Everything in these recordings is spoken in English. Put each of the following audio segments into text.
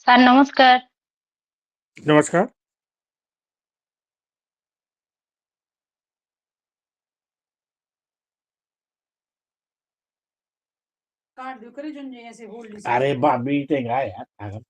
Sir ନମସ୍କାର। नमस्कार। अरे मीटिंग है यार।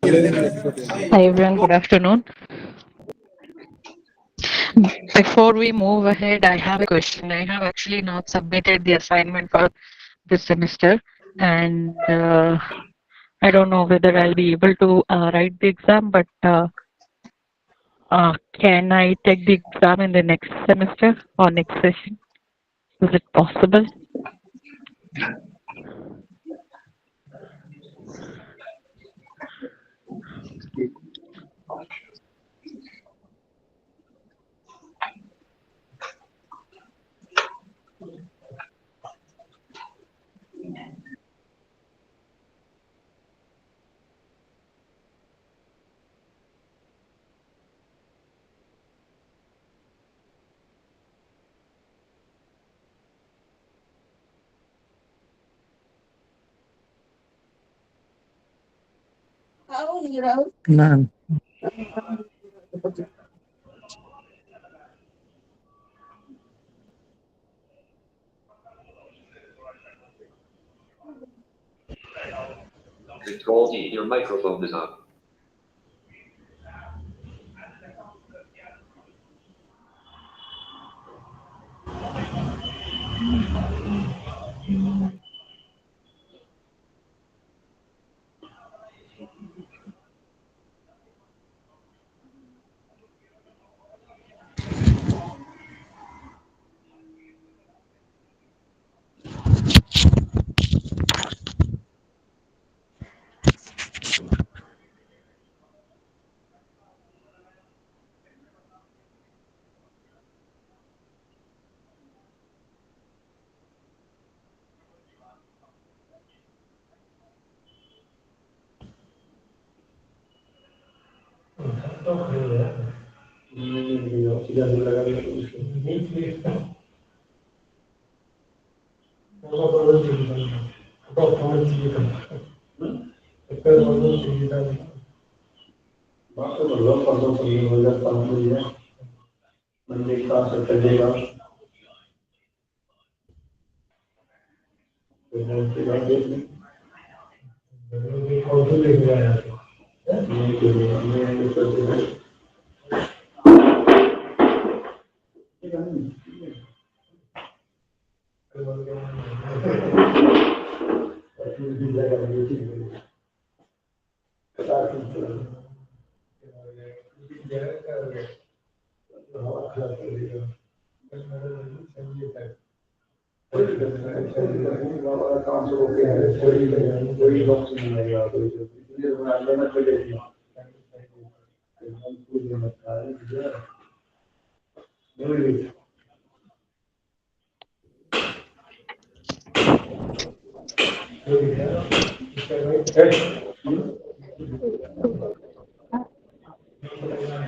Hi everyone, good afternoon. Before we move ahead, I have a question. I have actually not submitted the assignment for this semester, and I don't know whether I'll be able to write the exam, but can I take the exam in the next semester or next session? Is it possible? None. Control D, your microphone is on.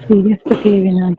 Serious okay, Vinod.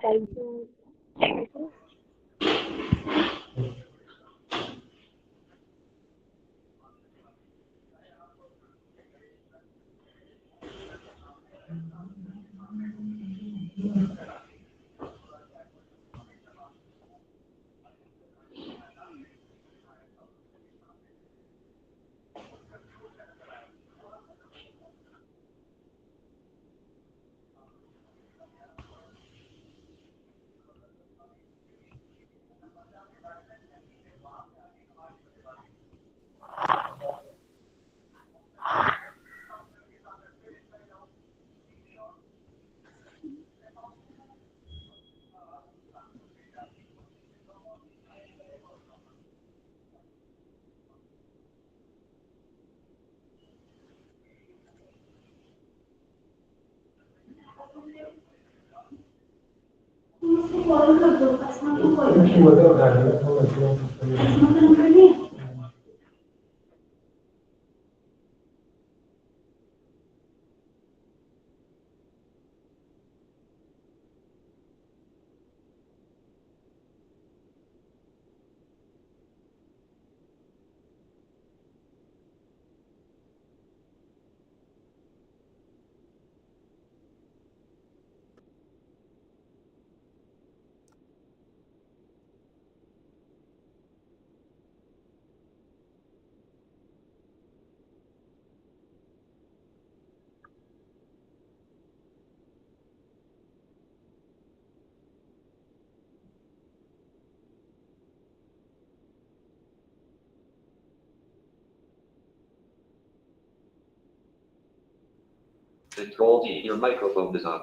Control D, your microphone is on.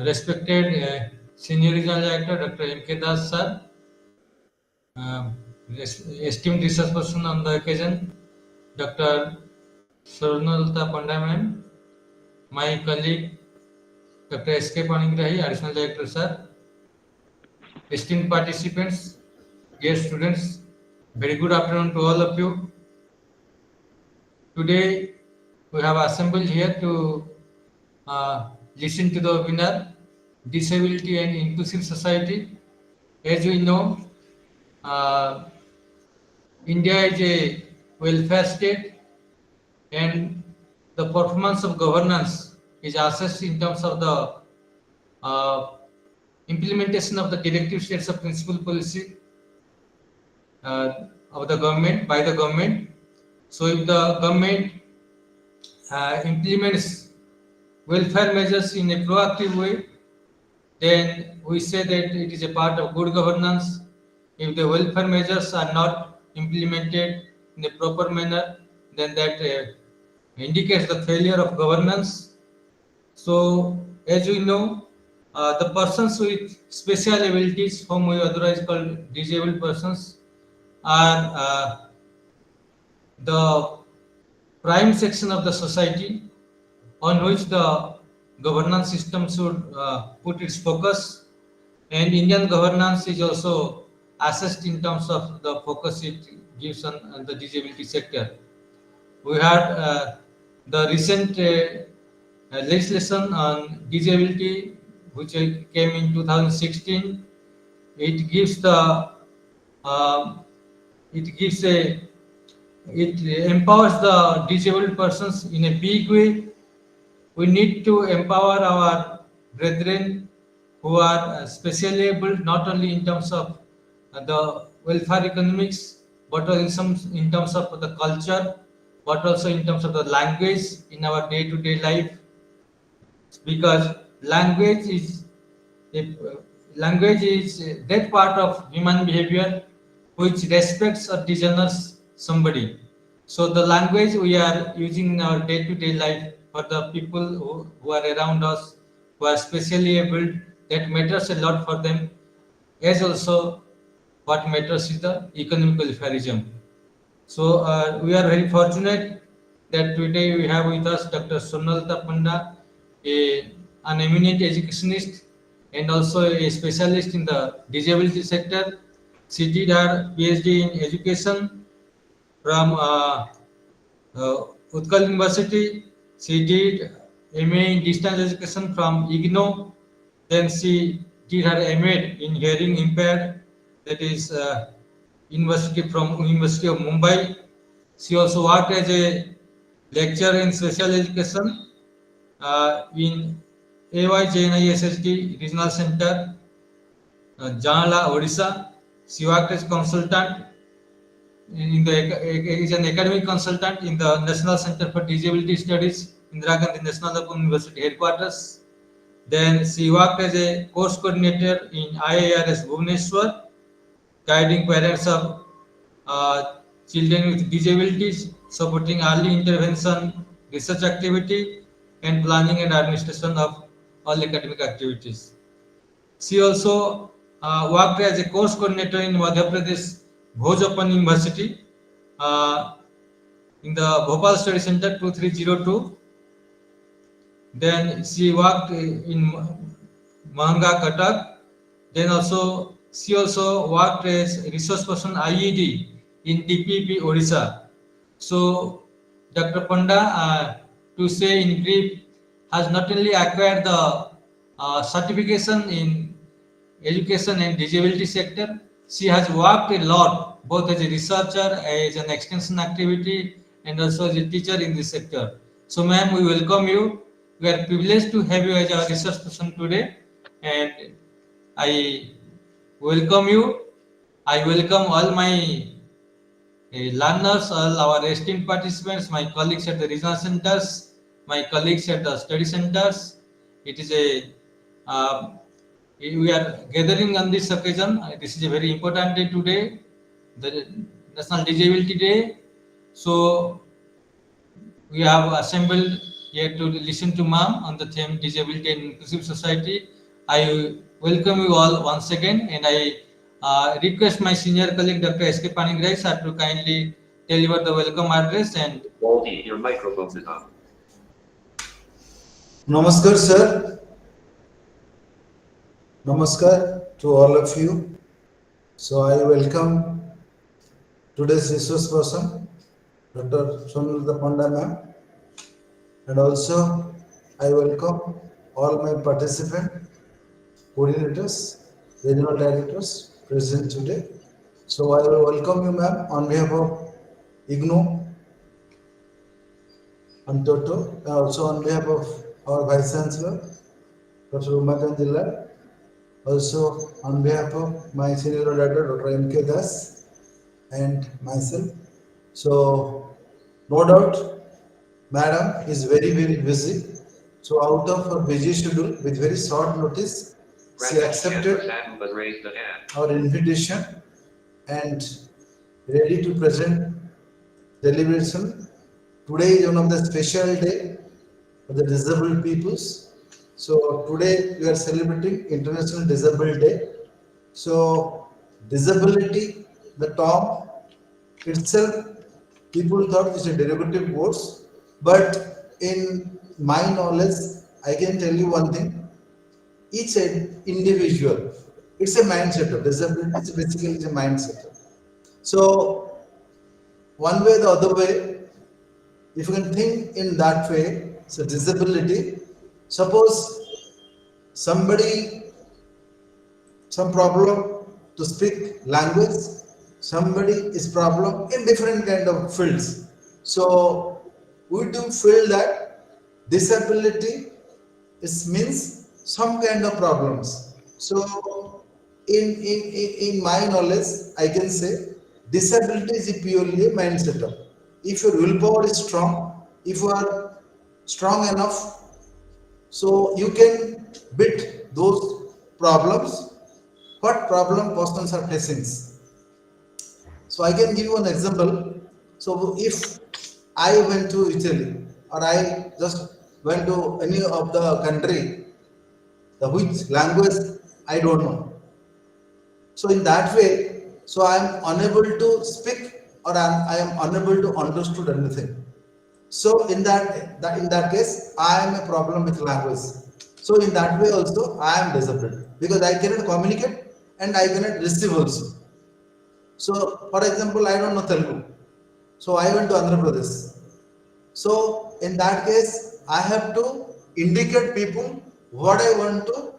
Respected Senior Regional Director Dr. M.K. Das sir, uh, esteemed research person on the occasion, Dr. Swarnalata Panda ma'am, my colleague Dr. S.K. Panigrahi, Additional Director sir, esteemed participants, dear students, very good afternoon to all of you. Today we have assembled here to listen to the webinar Disability and Inclusive Society. As we know, uh, India is a welfare state, and the performance of governance is assessed in terms of the uh, implementation of the directive states of principal policy of the government by the government. So, if the government implements welfare measures in a proactive way, then we say that it is a part of good governance. If the welfare measures are not implemented in a proper manner, then that indicates the failure of governance. So, as we know, the persons with special abilities, whom we otherwise call disabled persons, are the prime section of the society on which the governance system should put its focus, and Indian governance is also assessed in terms of the focus it gives on the disability sector. We had the recent legislation on disability, which came in 2016. It gives the um, it gives a it empowers the disabled persons in a big way. We need to empower our brethren who are specially able, not only in terms of the welfare economics, but also in terms of the culture, but also in terms of the language in our day-to-day life. Because a, language is that part of human behavior which respects or dishonors somebody. So the language we are using in our day-to-day life for the people who are around us, who are specially able, that matters a lot for them. As also, what matters is the economic welfareism. So we are very fortunate that today we have with us Dr. Swarnalata Panda, an eminent educationist and also a specialist in the disability sector. She did her PhD in education from Utkal University. She did MA in distance education from IGNO. Then she did her MA in hearing impaired, that is University of Mumbai. She also worked as a lecturer in special education in AYJNISSD Regional Center, Janala, Odisha. She worked as consultant is an academic consultant in the National Center for Disability Studies, Indira Gandhi National Open University headquarters. Then she worked as a course coordinator in IIRS Bhubaneswar, guiding parents of children with disabilities, supporting early intervention, research activity, and planning and administration of all academic activities. She also worked as a course coordinator in Madhya Pradesh Bhoj Open University uh, in the Bhopal Study Center 2302. Then she worked in Mahanga, Cuttack. Then also she also worked as resource person IED in TPP Odisha. So Dr. Panda, to say in brief, has not only acquired the certification in education and disability sector, she has worked a lot, both as a researcher, as an extension activity, and also as a teacher in this sector. So, ma'am, we welcome you. We are privileged to have you as our research person today, and I welcome you. I welcome all my learners, all our esteemed participants, my colleagues at the regional centers, my colleagues at the study centers. It is a we are gathering on this occasion. This is a very important day today, the National Disability Day. So we have assembled here to listen to ma'am on the theme disability and inclusive society. I welcome you all once again, and I request my senior colleague Dr. S.K. Paningrai sir to kindly deliver the welcome address. And Baldy, your microphone is on. Namaskar, sir. Namaskar to all of you. So I welcome today's resource person, Dr. Swarnalata Panda ma'am, and also I welcome all my participant coordinators, regional directors present today. So I will welcome you, ma'am, on behalf of IGNO and Toto, and also on behalf of our Vice Chancellor, Dr. Umakant Jilla, also on behalf of my senior director, Dr. M.K. Das, and myself. So, no doubt, Madam is very, very busy. So, out of her busy schedule, with very short notice, she Chancellor accepted Satin has raised a hand. our invitation and ready to present deliberation. Today is one of the special day for the disabled peoples. So today we are celebrating International Disabled Day. So disability, the term itself, people thought it's a derivative words, but in my knowledge, I can tell you one thing. Each individual, it's a mindset of disability. It's basically a mindset. So one way, the other way, if you can think in that way, so disability, suppose somebody, some problem to speak language, somebody is problem in different kind of fields. So we do feel that disability is means some kind of problems. So in my knowledge, I can say disability is purely a mindset. If your willpower is strong, if you are strong enough, so you can beat those problems. What problem persons are facing? So I can give you an example. So if I went to Italy or I just went to any of the country, the which language I don't know. So in that way, so I am unable to speak or I am unable to understood anything. So in that case, I am a problem with language. So in that way also, I am disabled because I cannot communicate and I cannot receive also. So for example, I don't know Telugu. So I went to Andhra Pradesh. So in that case, I have to indicate people what I want to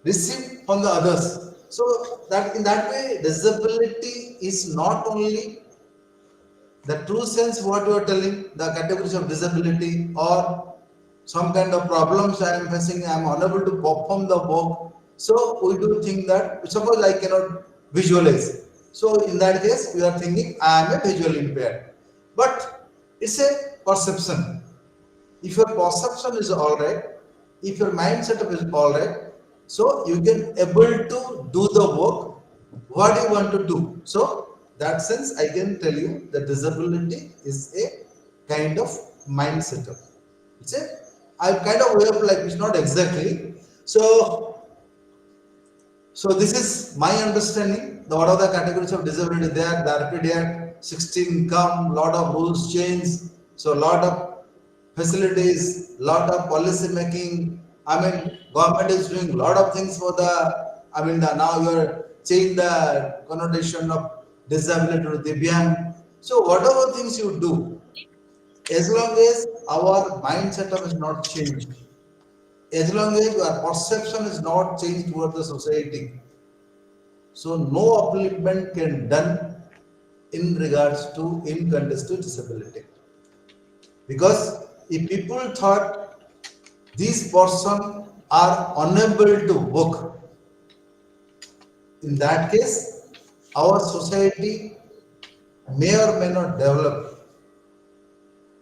receive from the others. So that in that way, disability is not only the true sense what you are telling, the categories of disability or some kind of problems I am facing, I am unable to perform the work. So we do think that suppose I cannot visualize. So in that case, we are thinking I am a visual impaired. But it's a perception. If your perception is all right, if your mind setup is all right, so you can able to do the work what you want to do. So that sense, I can tell you that disability is a kind of mind setup. It's a I kind of way of like it's not exactly. So this is my understanding. What are the categories of disability there? The RPD Act 16 come, lot of rules change. So lot of facilities, lot of policy making. I mean, government is doing lot of things for the. I mean, now you are changing the connotation of disability to Divyang. So whatever things you do, as long as our mind setup is not changed, as long as your perception is not changed toward the society, so no upliftment can done in regards to in contest to disability. Because if people thought these person are unable to work, in that case, our society may or may not develop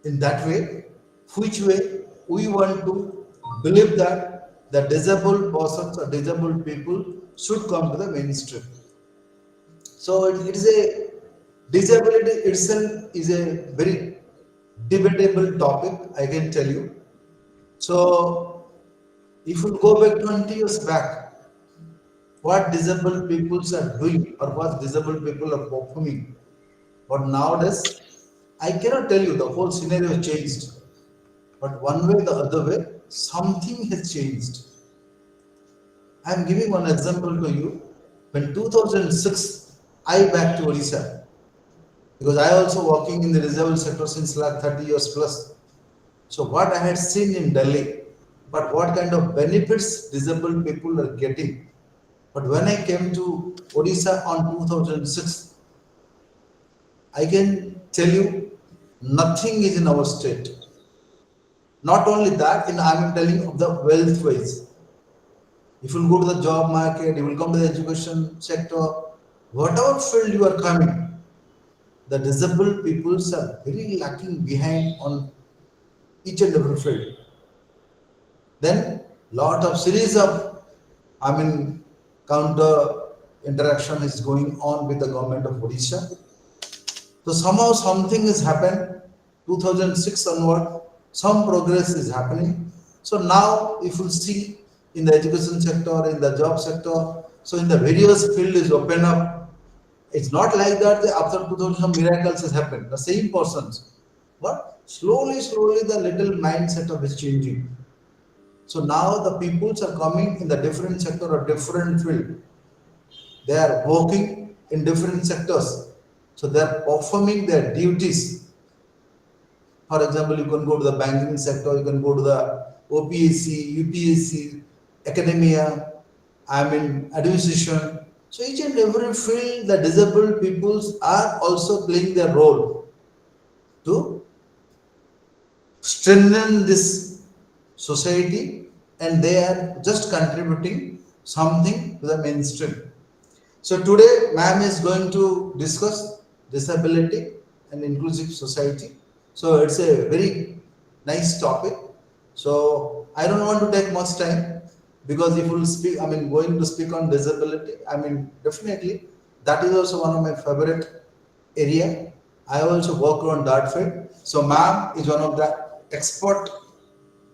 in that way. Which way we want to believe that the disabled persons or disabled people should come to the mainstream. So it is a disability itself is a very debatable topic, I can tell you. So if you go back 20 years back, what disabled people are doing or what disabled people are performing, but nowadays I cannot tell you the whole scenario changed. But one way, the other way, something has changed. I am giving one example to you. When 2006, I back to Odisha because I also working in the disabled sector since like 30 years plus. So what I had seen in Delhi, but what kind of benefits disabled people are getting. But when I came to Odisha on 2006, I can tell you nothing is in our state. Not only that, in I'm telling of the wealth wise. If you go to the job market, you will come to the education sector, whatever field you are coming, the disabled peoples are very lacking behind on each and every field. Then lot of series of, I mean, counter interaction is going on with the government of Odisha. So somehow something has happened. 2006 onward, some progress is happening. So now, if you see in the education sector, in the job sector, so in the various field is open up. It's not like that after 2000 some miracles has happened. The same persons, but slowly, the little mindset of is changing. So now the peoples are coming in the different sector or different field. They are working in different sectors. So they are performing their duties. For example, you can go to the banking sector, you can go to the OPSC, UPSC, academia, I mean administration. So each and every field, the disabled peoples are also playing their role to strengthen this society, and they are just contributing something to the mainstream. So today, ma'am is going to discuss disability and inclusive society. So it's a very nice topic. So I don't want to take much time because if we'll speak, I mean, going to speak on disability, I mean, definitely that is also one of my favorite area. I also work on that field. So ma'am is one of the expert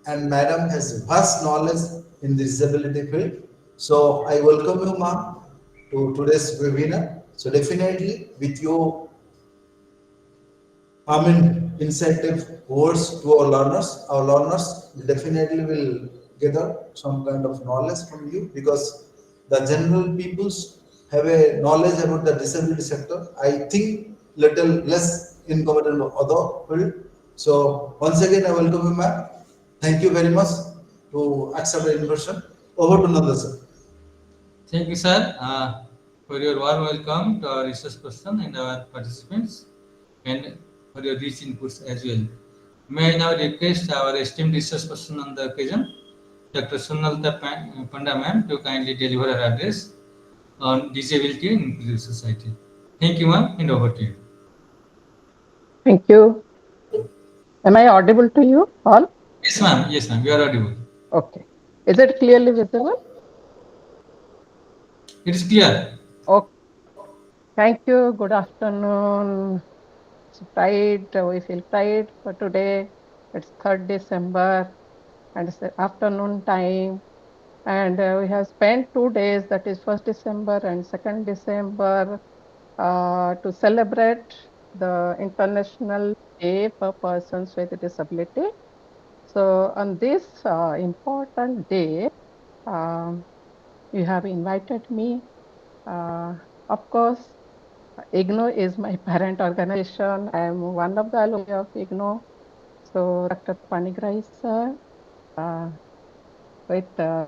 and madam has vast knowledge in the disability field. So I welcome you, ma'am, to today's webinar. So definitely with your, I mean, incentive words to our learners definitely will gather some kind of knowledge from you because the general peoples have a knowledge about the disability sector. I think little less in compared to other field. So once again, I welcome you, ma'am. Thank you very much to accept the invitation. Over to Nanda, sir. Thank you, sir, for your warm welcome to our research person and our participants, and for your rich inputs as well. May I now request our esteemed research person on the occasion, Dr. Swarnalata Panda ma'am, to kindly deliver her address on disability in inclusive society. Thank you, ma'am, and over to you. Thank you. Am I audible to you all? Yes, ma'am. Yes, ma'am. You are audible. Okay. Is it clearly visible? It is clear. Okay. Thank you. Good afternoon. It's pride. We feel pride for today. It's 3rd December and it's the afternoon time. And we have spent 2 days, that is 1st December and 2nd December, to celebrate the International Day for Persons with Disability. So on this important day, um, you have invited me. Of course, IGNO is my parent organization. I am one of the alumni of IGNO. So Dr. Panigrai sir, uh, with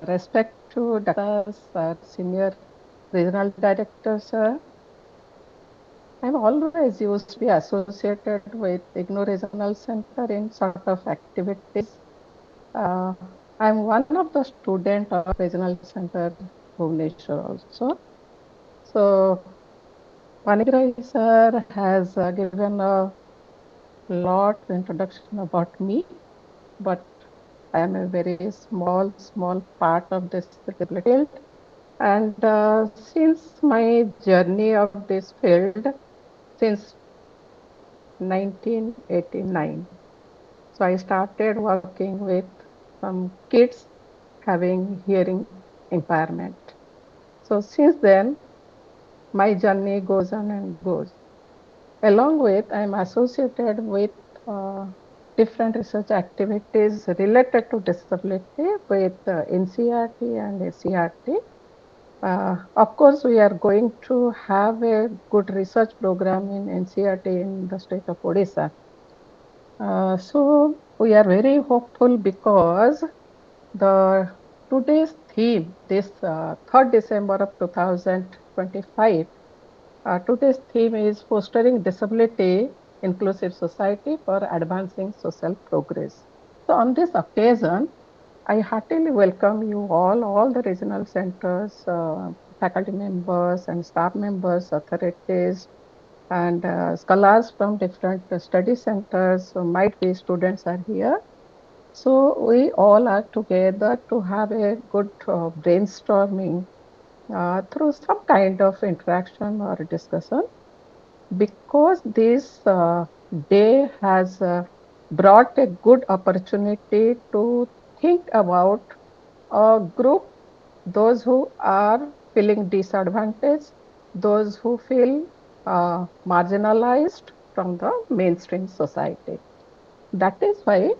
respect to Dr. Senior Regional Director sir, I'm always used to be associated with IGNO Regional Center in sort of activities. Uh, I'm one of the student of Regional Center Bhubaneswar also. So Panigrai sir has given a lot of introduction about me, but I am a very small part of this field. And since my journey of this field, since 1989, so I started working with some kids having hearing impairment. So since then, my journey goes on and goes. Along with, I'm associated with uh, different research activities related to disability with NCRT and SCRT. Of course, we are going to have a good research program in NCRT in the state of Odisha. So we are very hopeful because the today's theme, this 3rd December of 2025, today's theme is fostering disability inclusive society for advancing social progress. So on this occasion, I heartily welcome you all the regional centers, faculty members and staff members, authorities, and scholars from different study centers. So might be students are here. So we all are together to have a good brainstorming through some kind of interaction or discussion, because this day has brought a good opportunity to think about a group, those who are feeling disadvantaged, those who feel marginalized from the mainstream society. That is why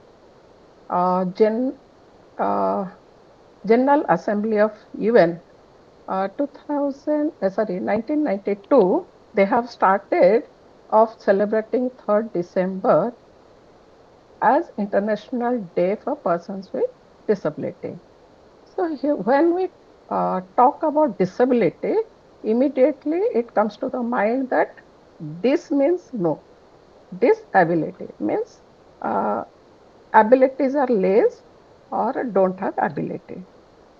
uh, Gen, uh, General Assembly of UN 1992, they have started of celebrating 3rd December as International Day for Persons with Disability. So here, when we talk about disability, immediately it comes to the mind that this means no. Disability means uh, abilities are less or don't have ability.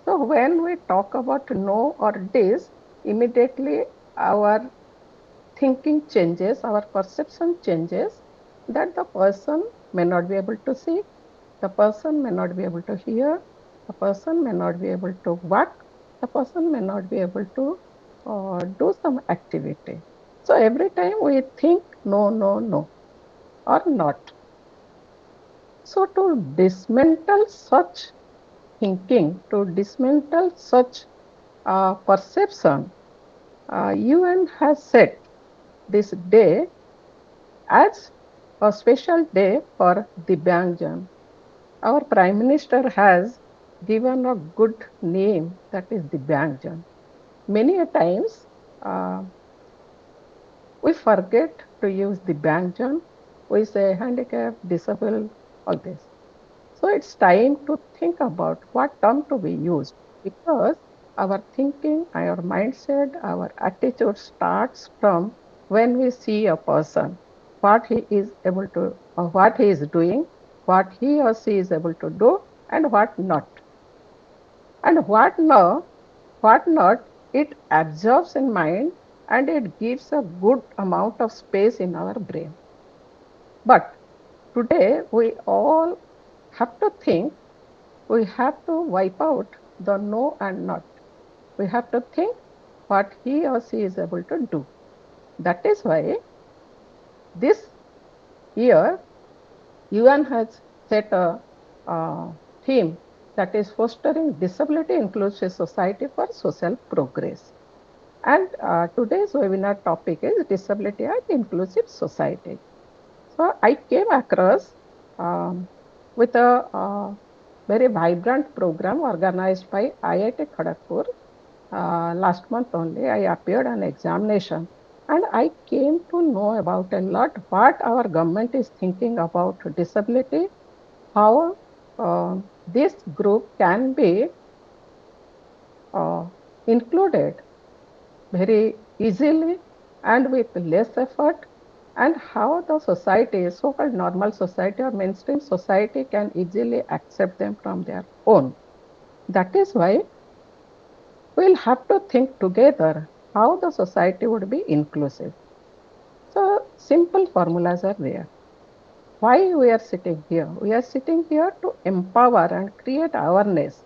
So when we talk about no or dis, immediately our thinking changes, our perception changes, that the person may not be able to see, the person may not be able to hear, the person may not be able to walk, the person may not be able to do some activity. So every time we think no, no, no, or not. So to dismantle such thinking, to dismantle such perception, UN has set this day as a special day for Divyangjan. Our Prime Minister has given a good name, that is Divyangjan. Many a times uh, we forget to use Divyangjan. We say handicapped, disabled, all this. So it's time to think about what term to be used, because our thinking, our mindset, our attitude starts from when we see a person, what he is able to, or what he is doing, what he or she is able to do, and what not. And what no, what not, it absorbs in mind and it gives a good amount of space in our brain. But Today, we all have to think, we have to wipe out the no and not. We have to think what he or she is able to do. That is why this year, UN has set a theme that is fostering disability inclusive society for social progress. And today's webinar topic is disability and inclusive society. So I came across with a very vibrant program organized by IIT Kharagpur. Last month only, I appeared an examination and I came to know about a lot what our government is thinking about disability, how this group can be included very easily and with less effort, and how the society, so-called normal society or mainstream society, can easily accept them from their own. That is why we'll have to think together how the society would be inclusive. So simple formulas are there. Why we are sitting here? We are sitting here to empower and create awareness,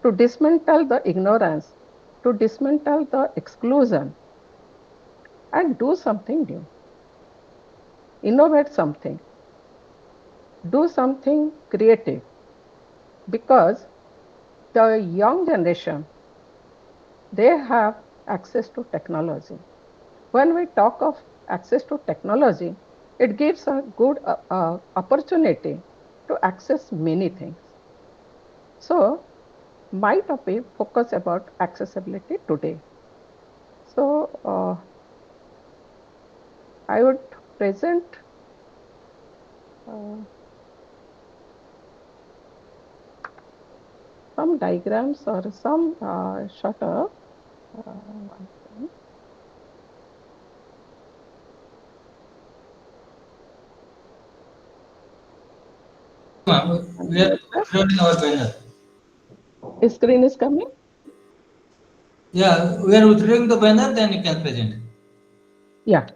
to dismantle the ignorance, to dismantle the exclusion, and do something new. Innovate something, do something creative, because the young generation, they have access to technology. When we talk of access to technology, it gives a good opportunity to access many things. So my topic focus about accessibility today. So I would present some diagrams or some short one second. We are showing our banner. Screen is coming? Yeah, we are withdrawing the banner, then you can present. Yeah.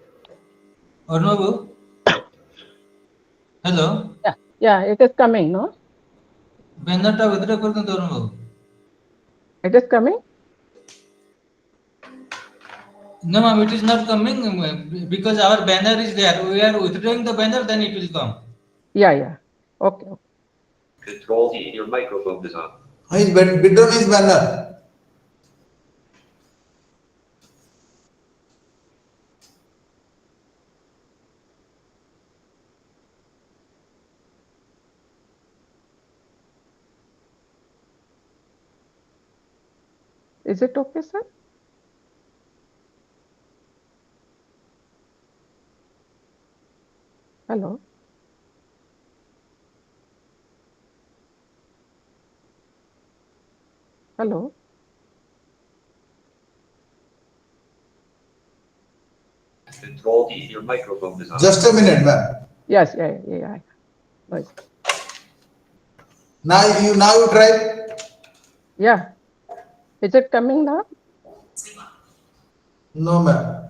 Or no, Babu? Hello? Yeah, it is coming, no? Banner ta withdraw kar do Arun Babu. It is coming? No, ma'am, it is not coming because our banner is there. We are withdrawing the banner, then it will come. Yeah. Okay. Control D, your microphone is on. His bid on his banner. Is it okay, sir? Hello? Hello? Control D, your microphone is on. Just a minute, ma'am. Yes, yeah. Nice. Now you try. Yeah. Is it coming now? No, ma'am.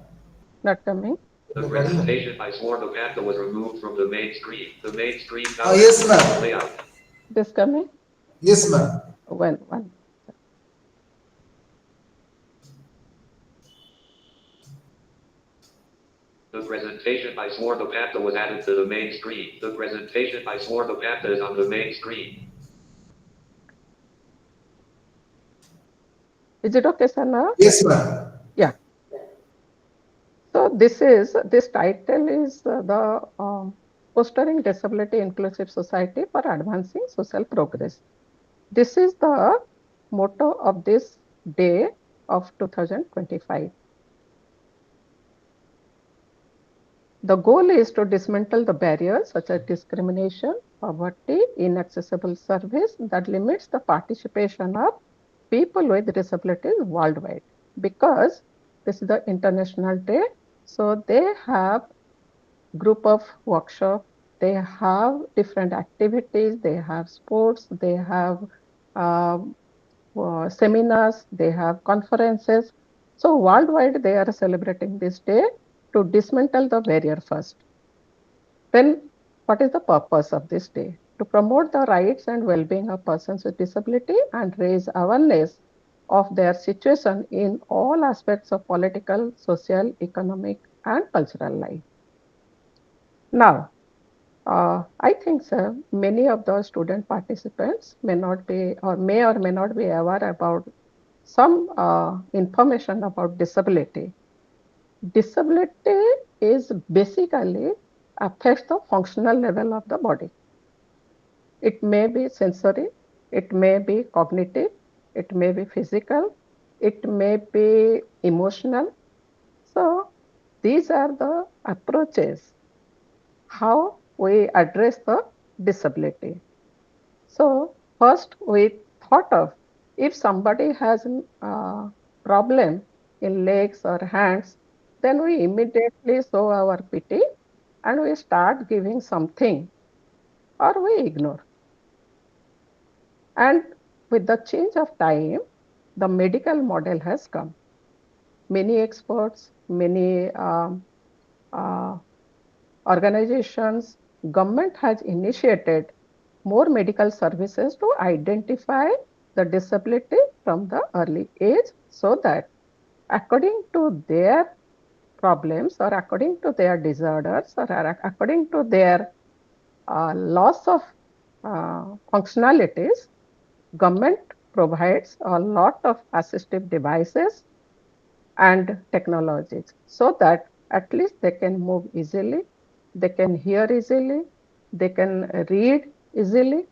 Not coming? The presentation by Swarnalata was removed from the main screen. The main screen now Yes, shows ma'am. the layout. It is coming? Yes, ma'am. One. The presentation by Swarnalata was added to the main screen. The presentation by Swarnalata is on the main screen. Is it okay, sir, now? Yes, ma'am. Yeah. So this title is the Fostering Disability Inclusive Society for Advancing Social Progress. This is the motto of this day of 2025. The goal is to dismantle the barriers such as discrimination, poverty, inaccessible service that limits the participation of people with disabilities worldwide. Because this is the International Day, so they have group of workshop, they have different activities, they have sports, they have seminars, they have conferences. So worldwide, they are celebrating this day to dismantle the barrier first. Then what is the purpose of this day? To promote the rights and well-being of persons with disability and raise awareness of their situation in all aspects of political, social, economic, and cultural life. Now, I think, sir, many of the student participants may not be or may not be aware about some information about disability. Disability is basically affects the functional level of the body. It may be sensory, it may be cognitive, it may be physical, it may be emotional. So these are the approaches how we address the disability. So first we thought of if somebody has a problem in legs or hands, then we immediately show our pity and we start giving something or we ignore. And with the change of time, the medical model has come. Many experts, many uh, organizations, government has initiated more medical services to identify the disability from the early age so that according to their problems or according to their disorders or according to their loss of functionalities, government provides a lot of assistive devices and technologies so that at least they can move easily, they can hear easily, they can read easily.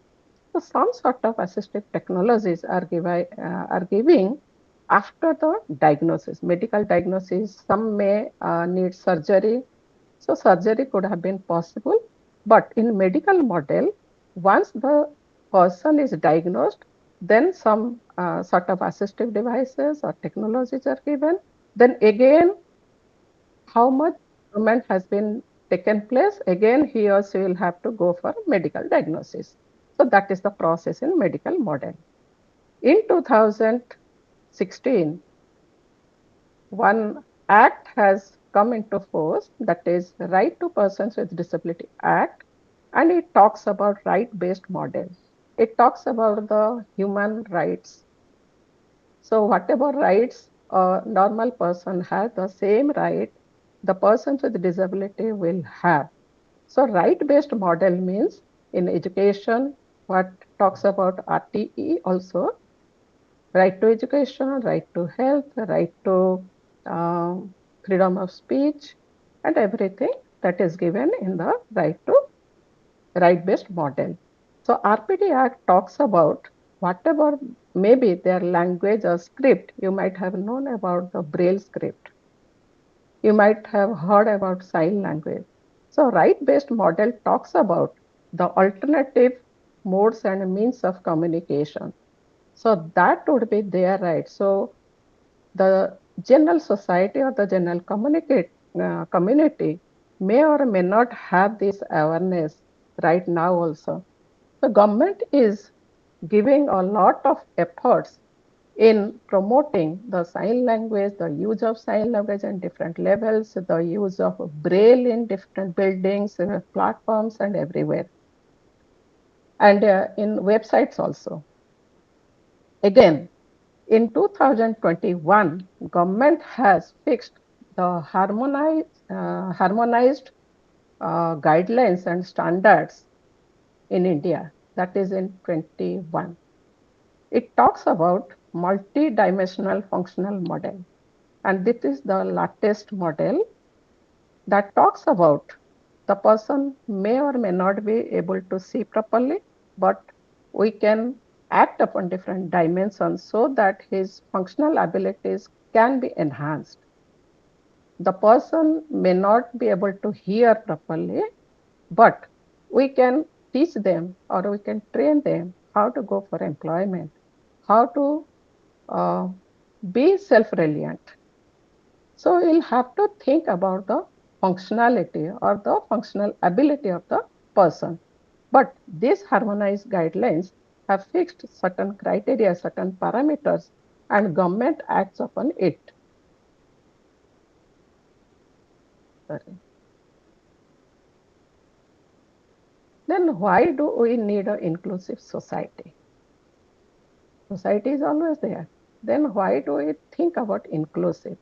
So some sort of assistive technologies are giving after the diagnosis, medical diagnosis. Some may need surgery. So surgery could have been possible, but in medical model, once the person is diagnosed, then some sort of assistive devices or technologies are given. Then again, how much improvement has been taken place, again he or she will have to go for medical diagnosis. So that is the process in medical model. In 2016, one act has come into force, that is Right to Persons with Disability Act, and it talks about right-based model. It talks about the human rights. So whatever rights a normal person has, the same right the persons with disability will have. So right-based model means in education, what talks about RTE also, right to education, right to health, right to freedom of speech, and everything that is given in the right-based model. So RPD Act talks about whatever maybe their language or script. You might have known about the Braille script. You might have heard about sign language. So right-based model talks about the alternative modes and means of communication. So that would be their right. So the general society or the general community may or may not have this awareness right now also. The government is giving a lot of efforts in promoting the sign language, the use of sign language in different levels, the use of braille in different buildings, platforms, and everywhere, and in websites also. Again, in 2021, government has fixed the harmonized guidelines and standards in India. That is in 21. It talks about multi-dimensional functional model. And this is the latest model that talks about the person may or may not be able to see properly, but we can act upon different dimensions so that his functional abilities can be enhanced. The person may not be able to hear properly, but we can teach them or we can train them how to go for employment, how to uh, be self-reliant. So we'll have to think about the functionality or the functional ability of the person. But these harmonized guidelines have fixed certain criteria, certain parameters, and government acts upon it. Sorry. Then why do we need an inclusive society? Society is always there. Then why do we think about inclusive?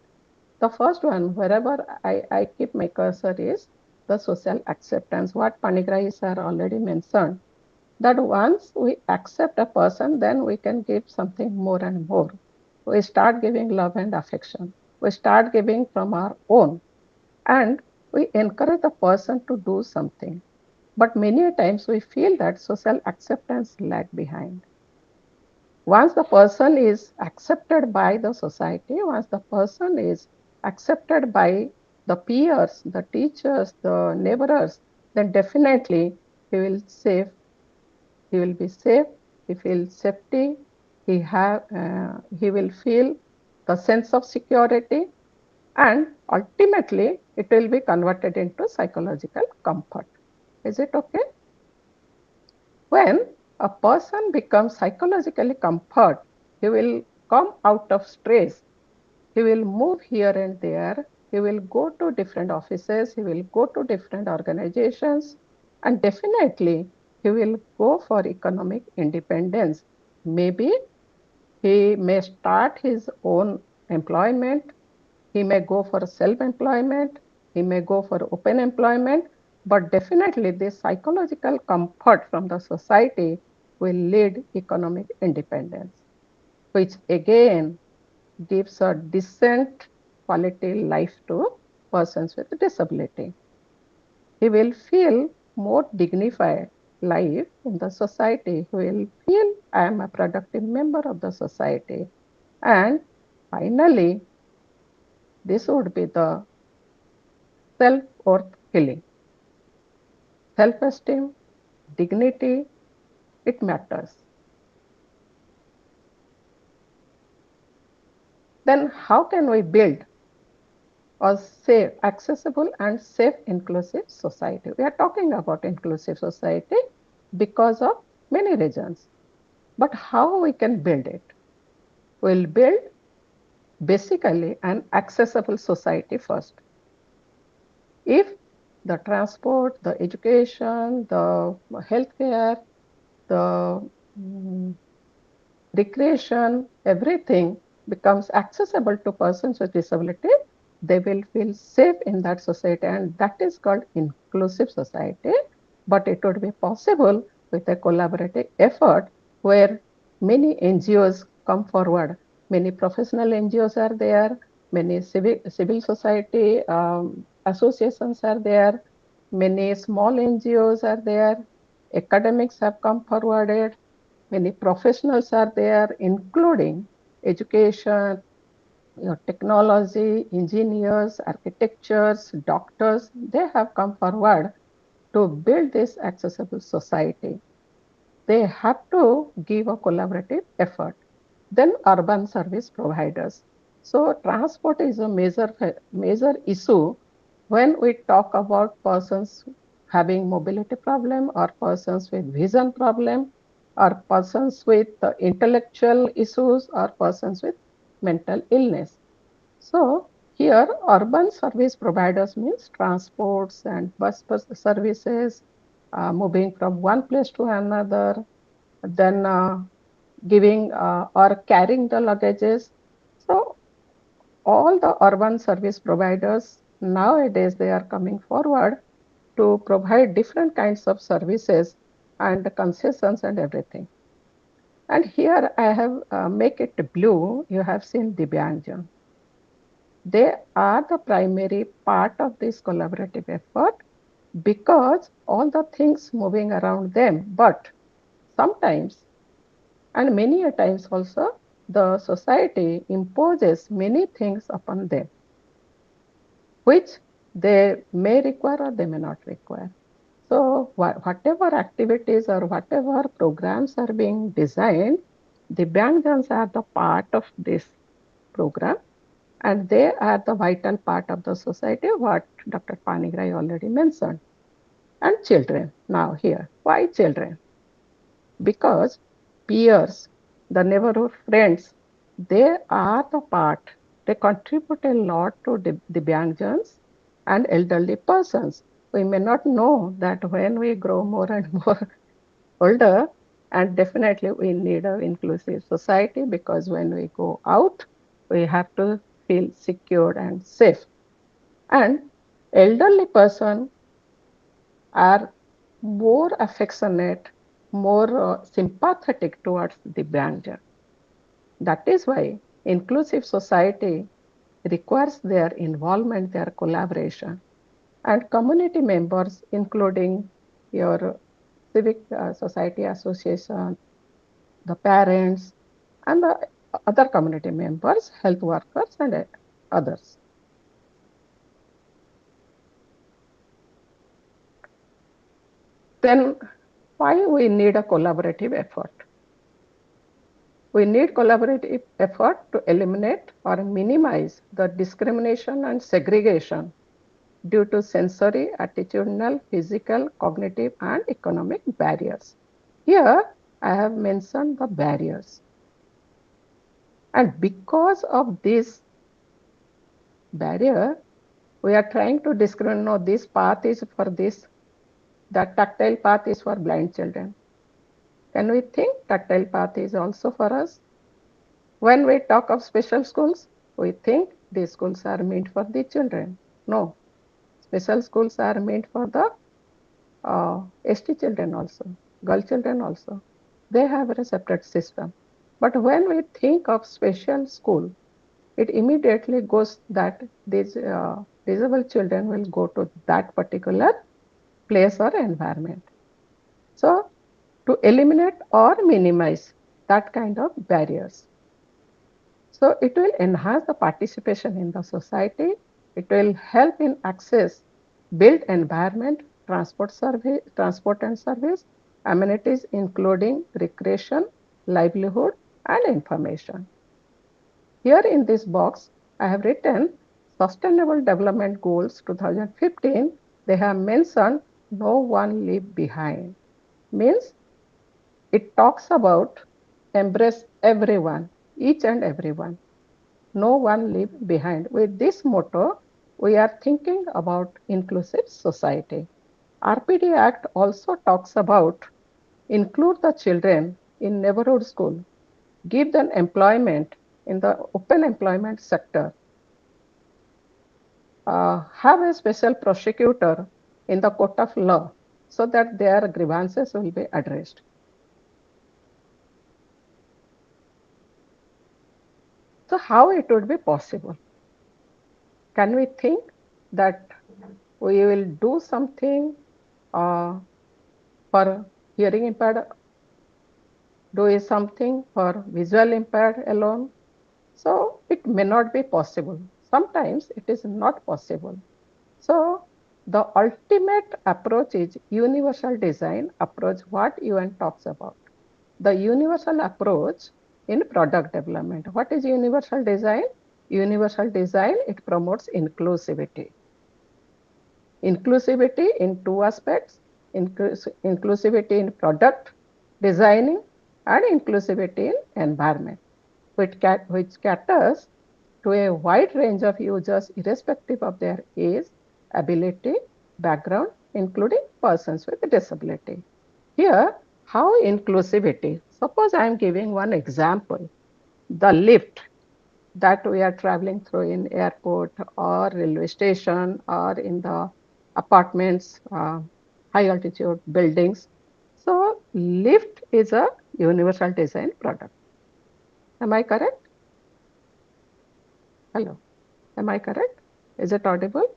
The first one, wherever I keep my cursor, is the social acceptance. What Panigrai sir already mentioned, that once we accept a person, then we can give something more and more. We start giving love and affection. We start giving from our own, and we encourage the person to do something. But many times we feel that social acceptance lag behind. Once the person is accepted by the society, once the person is accepted by the peers, the teachers, the neighbors, then definitely he will save, he will be safe, he feels safety, he will feel the sense of security, and ultimately it will be converted into psychological comfort. Is it okay? When a person becomes psychologically comfort, he will come out of stress. He will move here and there. He will go to different offices. He will go to different organizations. And definitely, he will go for economic independence. Maybe he may start his own employment. He may go for self-employment. He may go for open employment. But definitely, this psychological comfort from the society will lead economic independence, which again gives a decent quality life to persons with disability. He will feel more dignified life in the society. He will feel I am a productive member of the society. And finally, this would be the self-worth healing. Self-esteem, dignity, it matters. Then how can we build a safe, accessible and safe inclusive society? We are talking about inclusive society because of many reasons. But how we can build it? We'll build basically an accessible society first. If the transport, the education, the healthcare, the recreation, everything becomes accessible to persons with disability, they will feel safe in that society, and that is called inclusive society. But it would be possible with a collaborative effort where many NGOs come forward. Many professional NGOs are there, many civil society associations are there, many small NGOs are there, academics have come forwarded, many professionals are there, including education, technology, engineers, architects, doctors. They have come forward to build this accessible society. They have to give a collaborative effort. Then urban service providers. So transport is a major issue when we talk about persons having mobility problem, or persons with vision problem, or persons with intellectual issues, or persons with mental illness. So here urban service providers means transports and bus services, moving from one place to another, then giving or carrying the luggages. So all the urban service providers nowadays, they are coming forward to provide different kinds of services and concessions and everything. And here I have make it blue. You have seen Divyangjan. They are the primary part of this collaborative effort because all the things moving around them. But sometimes, and many a times also, the society imposes many things upon them, which they may require or they may not require. So whatever activities or whatever programs are being designed, the Bangjans are the part of this program, and they are the vital part of the society, what Dr. Panigrai already mentioned. And children, now here, why children? Because peers, the neighborhood friends, they are the part, they contribute a lot to the Divyangjans and elderly persons. we may not know that when we grow more and more older, and definitely we need an inclusive society, because when we go out, we have to feel secure and safe. And elderly person are more affectionate, more sympathetic towards the danger. That is why inclusive society requires their involvement, their collaboration, and community members, including your civic society association, the parents, and the other community members, health workers, and others. Then why we need a collaborative effort? We need collaborative effort to eliminate or minimize the discrimination and segregation due to sensory, attitudinal, physical, cognitive, and economic barriers. Here, I have mentioned the barriers. And because of this barrier, we are trying to discriminate, no, this path is for this, that tactile path is for blind children. Can we think tactile path is also for us? When we talk of special schools, we think these schools are meant for the children. No, special schools are meant for the ST children also, girl children also. They have a separate system. But when we think of special school, it immediately goes that these disabled children will go to that particular place or environment. So to eliminate or minimize that kind of barriers. So it will enhance the participation in the society. It will help in access, built environment, transport and service, amenities including recreation, livelihood, and information. Here in this box, I have written Sustainable Development Goals 2015. They have mentioned no one leave behind. Means it talks about embrace everyone, each and everyone. No one leave behind. With this motto, we are thinking about inclusive society. RPD Act also talks about include the children in neighborhood school, give them employment in the open employment sector, have a special prosecutor in the court of law so that their grievances will be addressed. So how it would be possible? Can we think that we will do something for hearing impaired, do something for visual impaired alone? So it may not be possible. Sometimes it is not possible. So the ultimate approach is universal design approach, what UN talks about. The universal approach in product development. What is universal design? Universal design, it promotes inclusivity. Inclusivity in two aspects, inclusivity in product designing and inclusivity in environment, which caters to a wide range of users irrespective of their age, ability, background, including persons with disability. Here, how inclusivity? Suppose I am giving one example, the lift that we are traveling through in airport or railway station or in the apartments, high altitude buildings. So lift is a universal design product. Am I correct? Hello, am I correct? Is it audible?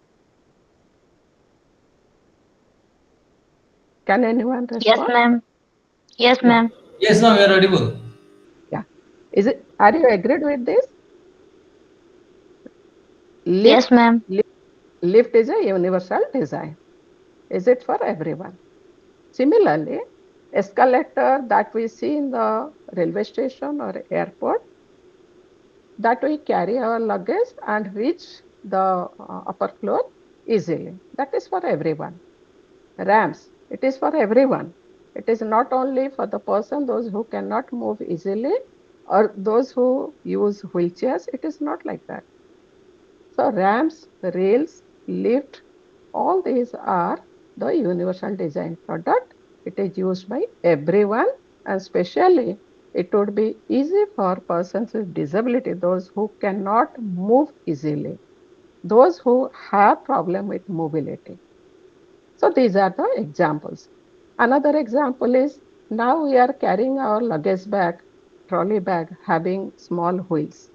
Can anyone Yes, respond? ma'am. Yes, Yeah, ma'am. Yes, now we are audible. yeah. Is it? Are you agreed with this? Yes, Lift, ma'am. lift, lift is a universal design. Is it for everyone? Similarly, escalator that we see in the railway station or airport, that we carry our luggage and reach the upper floor easily. That is for everyone. Ramps, it is for everyone. It is not only for the person, those who cannot move easily or those who use wheelchairs. It is not like that. So ramps, rails, lift, all these are the universal design product. It is used by everyone, and especially it would be easy for persons with disability, those who cannot move easily, those who have problem with mobility. So these are the examples. Another example is now we are carrying our luggage bag, trolley bag having small wheels.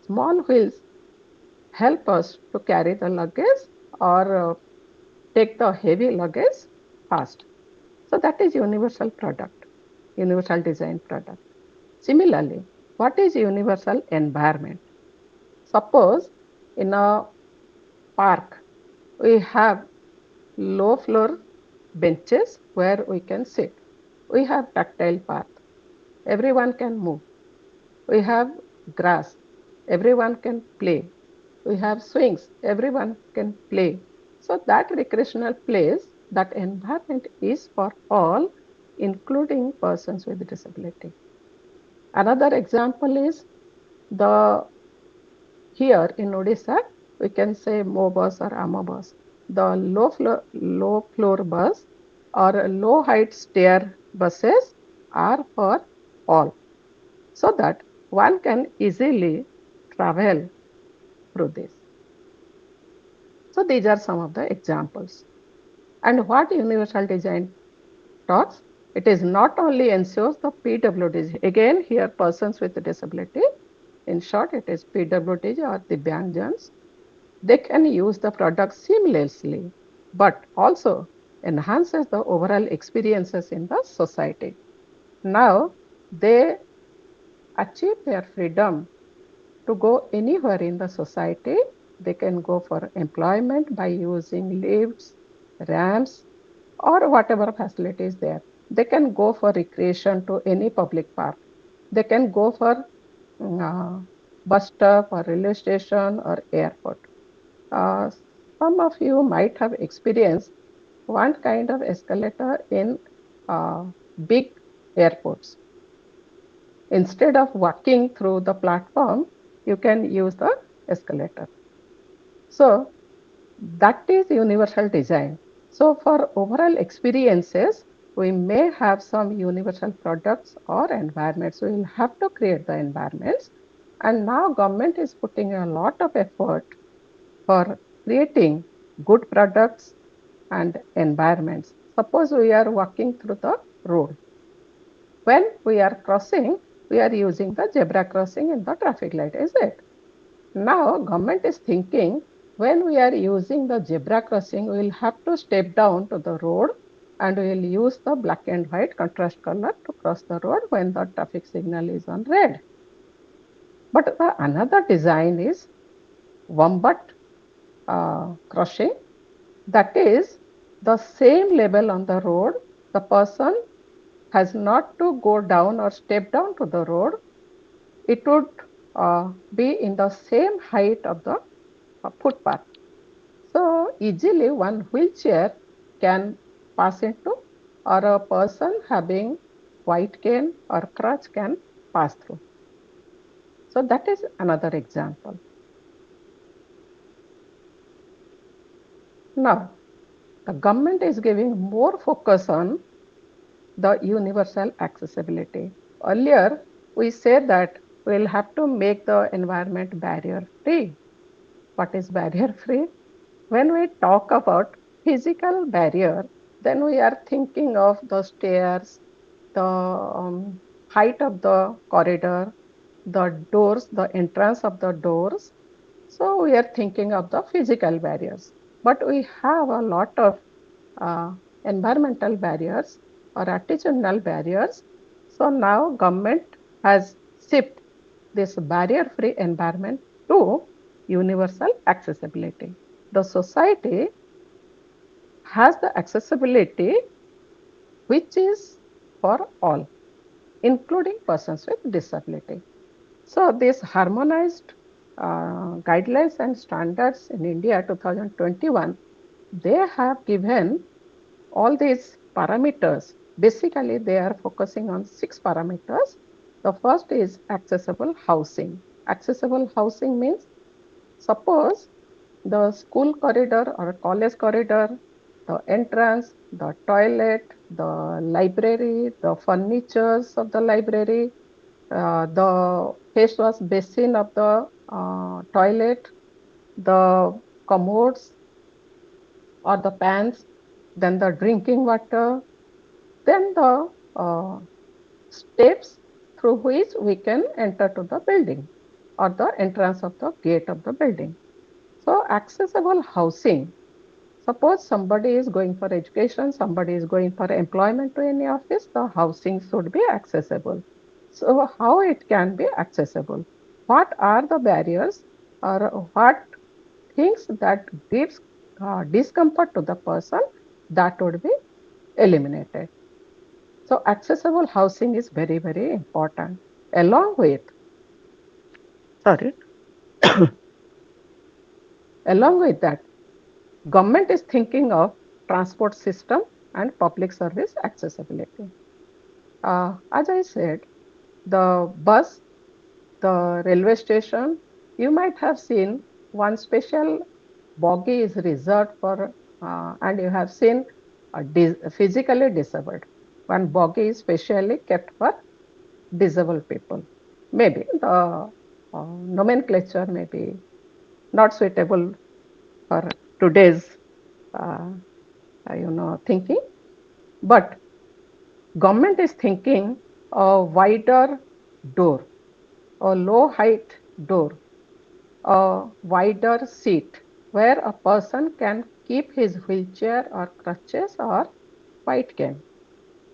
Small wheels help us to carry the luggage or take the heavy luggage fast. So that is universal product, universal design product. Similarly, what is universal environment? Suppose in a park, we have low floor benches where we can sit. We have tactile path. Everyone can move. We have grass. Everyone can play. We have swings. Everyone can play. So that recreational place, that environment is for all, including persons with disability. Another example is the here in Odisha, we can say Mo bus or Ama bus. The low floor bus or low height stair buses are for all, so that one can easily travel through this. So these are some of the examples. And what universal design talks, it is not only ensures the PWDs, again here persons with disability, in short it is PWDs or the Divyangjans, they can use the product seamlessly, but also enhances the overall experiences in the society. Now they achieve their freedom to go anywhere in the society. They can go for employment by using lifts, ramps, or whatever facilities there. They can go for recreation to any public park. They can go for uh, bus stop or railway station or airport. Uh, some of you might have experienced one kind of escalator in uh, big airports. Instead of walking through the platform, you can use the escalator. So that is universal design. So for overall experiences, we may have some universal products or environments. We will have to create the environments. And now government is putting a lot of effort for creating good products and environments. Suppose we are walking through the road. When we are crossing, we are using the zebra crossing in the traffic light, is it? Now government is thinking when we are using the zebra crossing, we will have to step down to the road and we will use the black and white contrast color to cross the road when the traffic signal is on red. But the another design is wombat crossing. That is the same level on the road. The person has not to go down or step down to the road. It would be in the same height of the footpath. So easily one wheelchair can pass into, or a person having white cane or crutch can pass through. So that is another example. Now, the government is giving more focus on the universal accessibility. Earlier, we said that we'll have to make the environment barrier free. What is barrier free? When we talk about physical barrier, then we are thinking of the stairs, the height of the corridor, the doors, the entrance of the doors. So we are thinking of the physical barriers. But we have a lot of uh, environmental barriers or artisanal barriers. So now government has shifted this barrier-free environment to universal accessibility. The society has the accessibility which is for all, including persons with disability. So this harmonized guidelines and standards in India 2021, they have given all these parameters. Basically, they are focusing on 6 parameters. The first is accessible housing. Accessible housing means suppose the school corridor or college corridor, the entrance, the toilet, the library, the furnitures of the library, the face wash basin of the toilet, the commodes or the pans, then the drinking water, then the steps through which we can enter to the building or the entrance of the gate of the building. So accessible housing. Suppose somebody is going for education, somebody is going for employment to any office, the housing should be accessible. So how it can be accessible? What are the barriers or what things that gives discomfort to the person that would be eliminated? So accessible housing is very, very important. Along with, sorry, along with that, government is thinking of transport system and public service accessibility. As I said, the bus, the railway station, you might have seen one special bogie is reserved for, and you have seen physically disabled. One bogie is specially kept for disabled people. Maybe the nomenclature may be not suitable for today's, uh, thinking, but government is thinking a wider door, a low height door, a wider seat where a person can keep his wheelchair or crutches or white cane.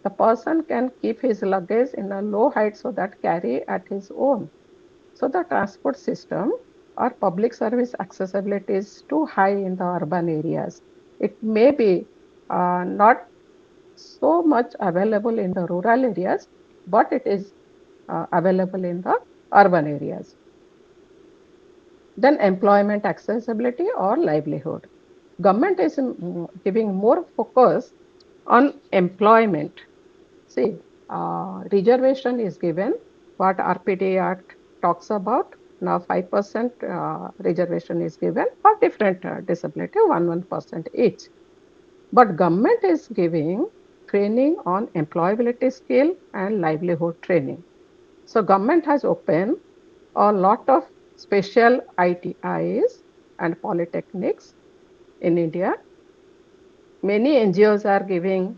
The person can keep his luggage in a low height so that carry at his own. So the transport system or public service accessibility is too high in the urban areas. It may be not so much available in the rural areas, but it is available in the urban areas. Then employment accessibility or livelihood. Government is giving more focus on employment. See, reservation is given, what RPD Act talks about. Now 5% reservation is given for different disability, 1% each. But government is giving training on employability skill and livelihood training. So government has opened a lot of special ITIs and polytechnics in India. Many NGOs are giving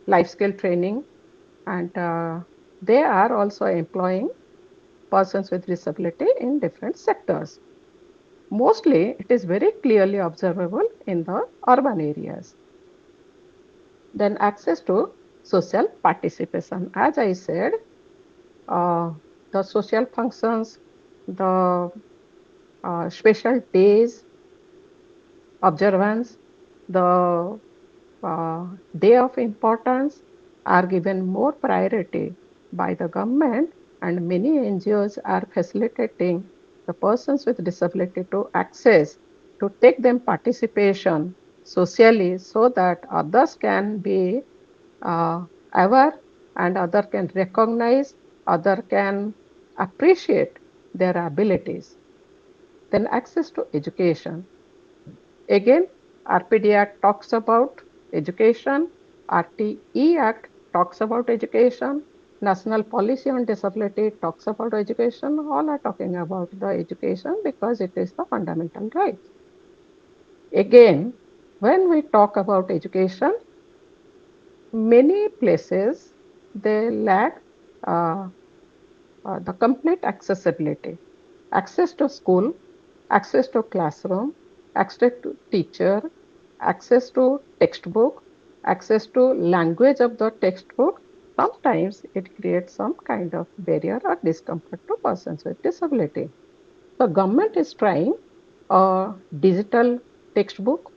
life skill training, and they are also employing persons with disability in different sectors. Mostly, it is very clearly observable in the urban areas. Then access to social participation. As I said, uh, the social functions, the special days, observance, the day of importance are given more priority by the government, and many NGOs are facilitating the persons with disability to access, to take them participation socially so that others can be aware and other can recognize, other can appreciate their abilities. Then access to education. Again, RPD Act talks about education, RTE Act talks about education, National Policy on Disability talks about education. All are talking about the education because it is the fundamental right. Again, when we talk about education, many places they lack uh, the complete accessibility, access to school, access to classroom, access to teacher, access to textbook, access to language of the textbook. Sometimes it creates some kind of barrier or discomfort to persons with disability. So government is trying a digital textbook,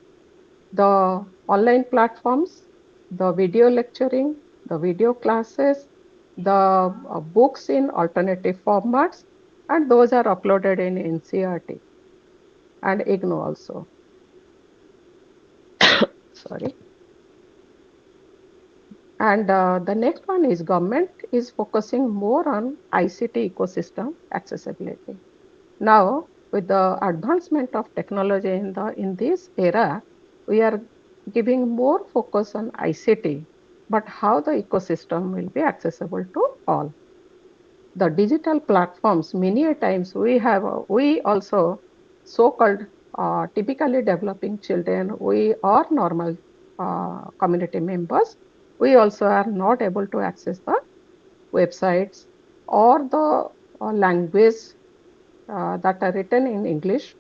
the online platforms, the video lecturing, the video classes, the books in alternative formats, and those are uploaded in NCRT and IGNO also. Sorry. And the next one is government is focusing more on ICT ecosystem accessibility. Now, with the advancement of technology in this era, we are giving more focus on ICT, but how the ecosystem will be accessible to all. The digital platforms, many a times we also so-called typically developing children, we are normal community members. We also are not able to access the websites or the language that are written in English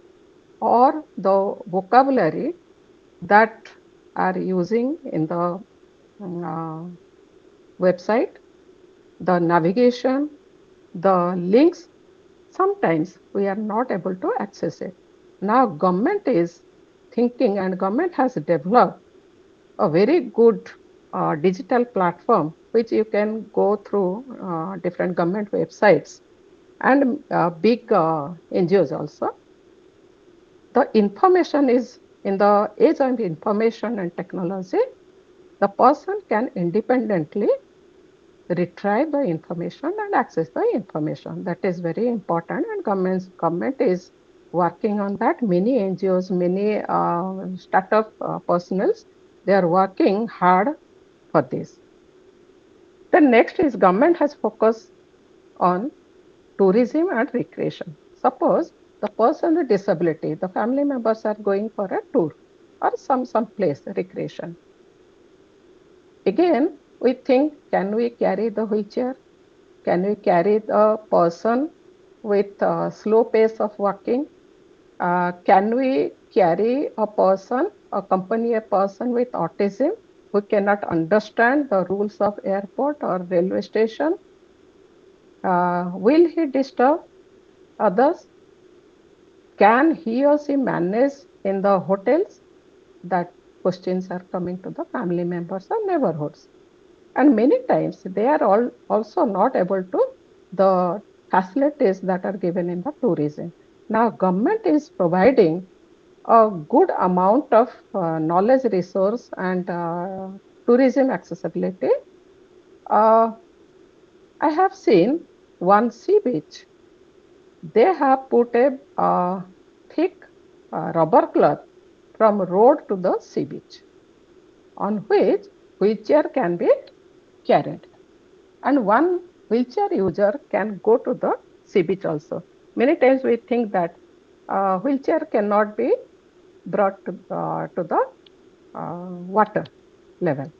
or the vocabulary that are using in the uh, website, the navigation, the links. Sometimes we are not able to access it. Now government is thinking and government has developed a very good digital platform which you can go through different government websites and big NGOs also. The information is in the age of information and technology, the person can independently retrieve the information and access the information. That is very important, and government is working on that. Many NGOs, many startup personals, they are working hard for this. The next is government has focused on tourism and recreation. Suppose the person with disability, the family members are going for a tour or some place recreation. Again, we think, can we carry the wheelchair? Can we carry the person with a slow pace of walking? Can we carry a person, accompany a person with autism who cannot understand the rules of airport or railway station? Will he disturb others? Can he or she manage in the hotels? That questions are coming to the family members or neighborhoods. And many times they are all also not able to the facilities that are given in the tourism. Now government is providing a good amount of knowledge resource and tourism accessibility. Uh, I have seen one sea beach. They have put a thick rubber cloth from road to the sea beach on which wheelchair can be carried. And one wheelchair user can go to the sea beach also. Many times we think that wheelchair cannot be brought to the water level.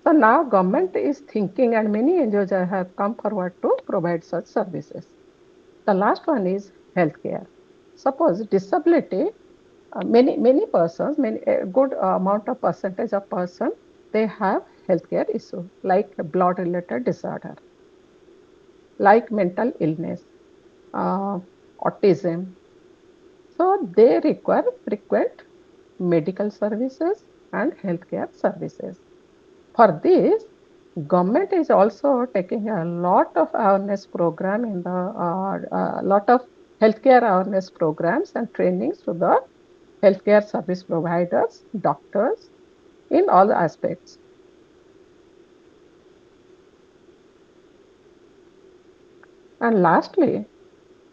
So now government is thinking and many NGOs have come forward to provide such services. The last one is healthcare. Suppose disability, many persons, many a good amount of percentage of person, they have healthcare issue like blood related disorder, like mental illness, uh, autism. So they require frequent medical services and healthcare services. For this, government is also taking a lot of awareness program in the lot of healthcare awareness programs and trainings to the healthcare service providers, doctors in all aspects. And lastly,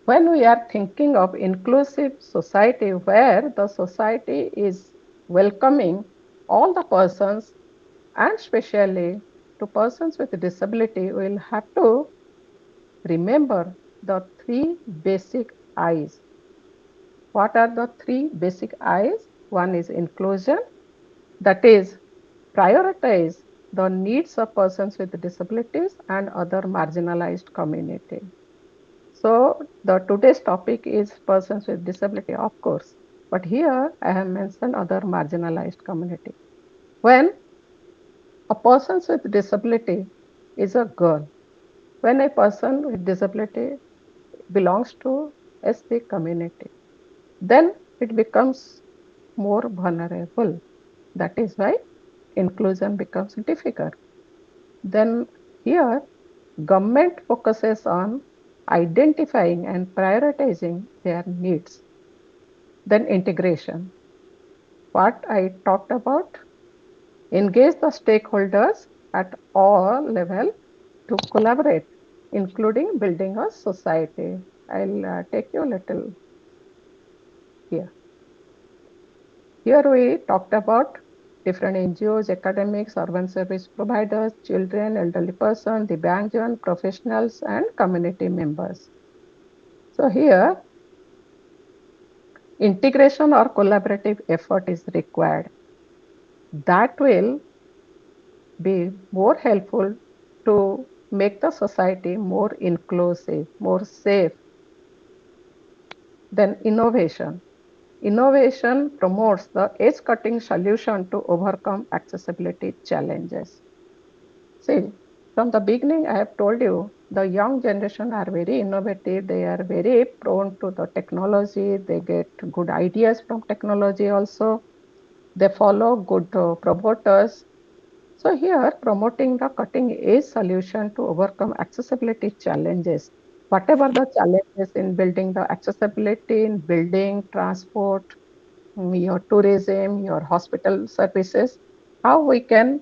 when we are thinking of inclusive society where the society is welcoming all the persons and especially to persons with disability, we will have to remember the three basic I's. What are the three basic I's? One is inclusion, that is prioritize the needs of persons with disabilities and other marginalized community. So the today's topic is persons with disability, of course, but here I have mentioned other marginalized community. When a person with disability is a girl, when a person with disability belongs to SC community, then it becomes more vulnerable. That is why inclusion becomes difficult. Then here government focuses on identifying and prioritizing their needs. Then integration. What I talked about, engage the stakeholders at all level to collaborate, including building a society. I'll take you a little here. Here we talked about different NGOs, academics, urban service providers, children, elderly person, Divyangjan, professionals, and community members. So here, integration or collaborative effort is required. That will be more helpful to make the society more inclusive, more safe. Then innovation. Innovation promotes the edge-cutting solution to overcome accessibility challenges. See, from the beginning, I have told you the young generation are very innovative. They are very prone to the technology. They get good ideas from technology also. They follow good promoters. So here, promoting the cutting-edge solution to overcome accessibility challenges. Whatever the challenges in building the accessibility in building, transport, your tourism, your hospital services, how we can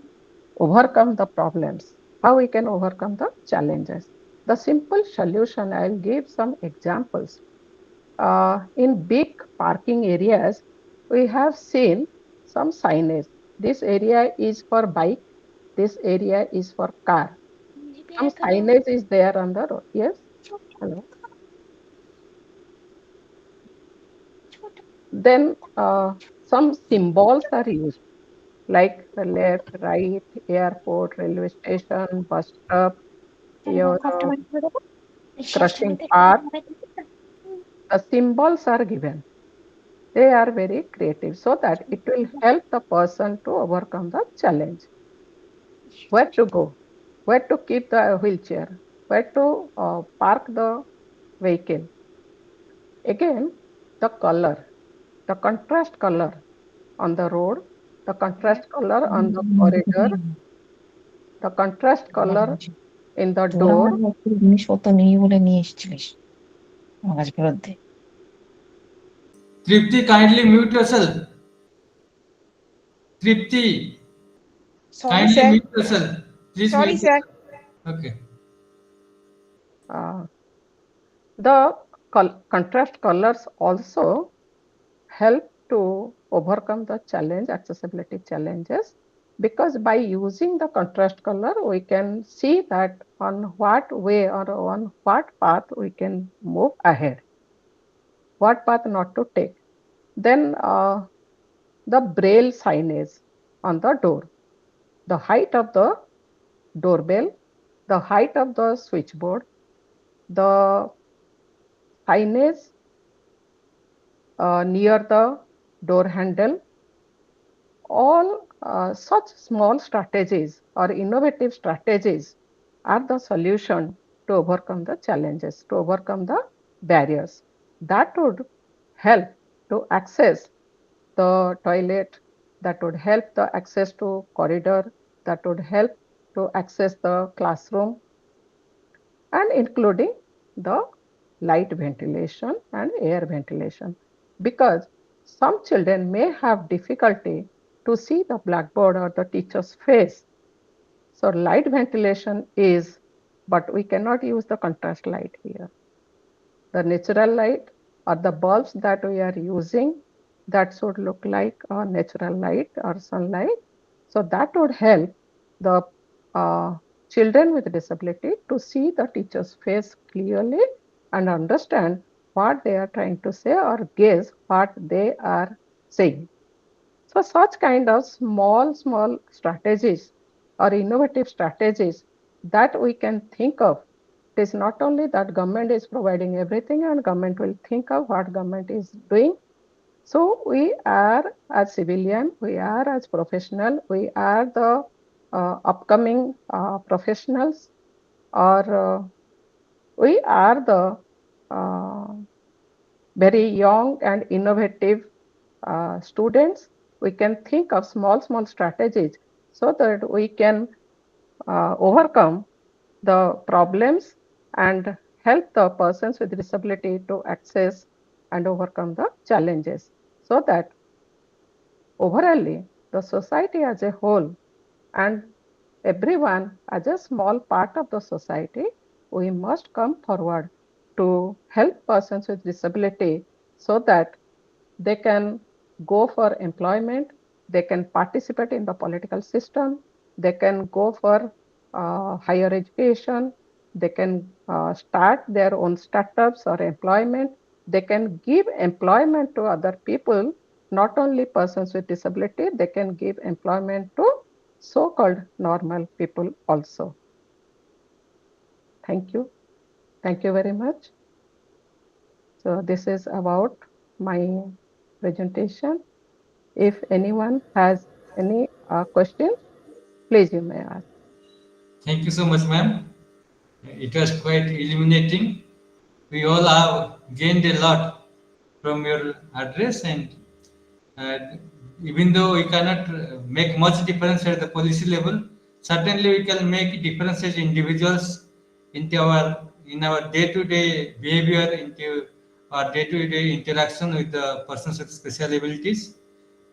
overcome the problems, how we can overcome the challenges. The simple solution, I'll give some examples. In big parking areas, we have seen some signage. This area is for bike, this area is for car. Some signage is there on the road. Yes? Hello. Then some symbols are used like the left, right, airport, railway station, bus stop, your crushing part. The symbols are given. They are very creative so that it will help the person to overcome the challenge. Where to go, where to keep the wheelchair, where to park the vehicle. Again, the color, the contrast color on the road, the contrast color on the corridor, the contrast color in the door. জিনিসপত্র নেই বলে নিয়ে এসেছিলিস আমার কাছে ফেরত দে Tripti, kindly mute yourself. Tripti, Sorry, kindly sir. mute yourself. Please Sorry, mute sir. yourself. Okay. The contrast colors also help to overcome the challenge, accessibility challenges, because by using the contrast color, we can see that on what way or on what path we can move ahead, what path not to take. Then the braille signage on the door, the height of the doorbell, the height of the switchboard, the signage near the door handle, all such small strategies or innovative strategies are the solution to overcome the challenges, to overcome the barriers. That would help to access the toilet, that would help the access to corridor, that would help to access the classroom, and including the light ventilation and air ventilation, because some children may have difficulty to see the blackboard or the teacher's face. So light ventilation is, but we cannot use the contrast light here. The natural light or the bulbs that we are using, that should look like a natural light or sunlight. So that would help the children with disability to see the teacher's face clearly and understand what they are trying to say or guess what they are saying. So such kind of small strategies or innovative strategies that we can think of. It is not only that government is providing everything and government will think of what government is doing. So we are as civilian, we are as professional, we are the upcoming professionals, or we are the very young and innovative students. We can think of small strategies so that we can overcome the problems and help the persons with disability to access and overcome the challenges, so that overall the society as a whole and everyone as a small part of the society, we must come forward to help persons with disability so that they can go for employment, they can participate in the political system, they can go for higher education, they can start their own startups or employment, they can give employment to other people, not only persons with disability, they can give employment to so-called normal people also. Thank you. Thank you very much. So this is about my presentation. If anyone has any questions, please you may ask. Thank you so much, ma'am. It was quite illuminating. We all have gained a lot from your address, and uh, even though we cannot make much difference at the policy level, certainly we can make differences individuals in our day-to-day behavior, into our day-to-day interaction with the persons with special abilities.